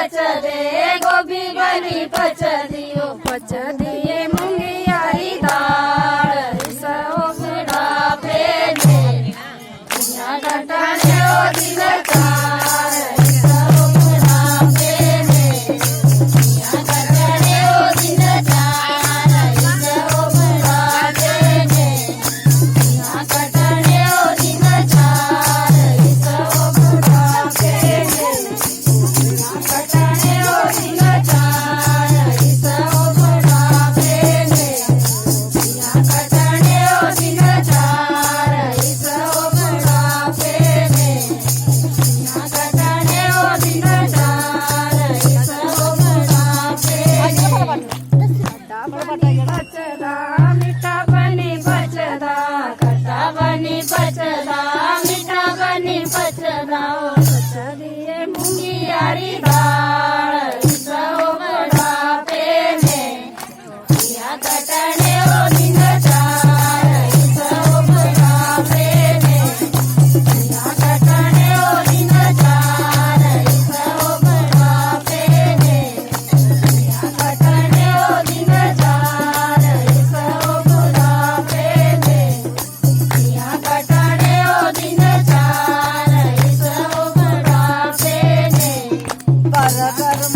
पचदे गोभी बनी पचदियो पचदिए मूंगियारी दाल सो बुढ़ापे ने दुनिया घटाने ओ दिन चार सो बुढ़ापे ने दुनिया घटाने ओ दिन चार सो बुढ़ापे ने दुनिया घटाने ओ दिन चार सो बुढ़ापे ने कटाने ओ दिन चार सो बुढ़ापे ने दुनिया कटाने ओ दिन चार सो बुढ़ापे ने दुनिया कटाने ओ दिन चार सो बुढ़ापे मीठा बनी बचदा खट्टा बनी बचदा मीठा बनी बचदा ओ बचदिए मूंगियारी दाल सो बुढ़ापे ने दुनिया कटाने ओ दिन चार सो बुढ़ापे ने दुनिया कटाने ओ दिन चार सो बुढ़ापे ने दुनिया कटाने ओ दिन चार सो बुढ़ापे ने दुनिया कटाने ओ दिन चार सो बुढ़ापे ने कर कर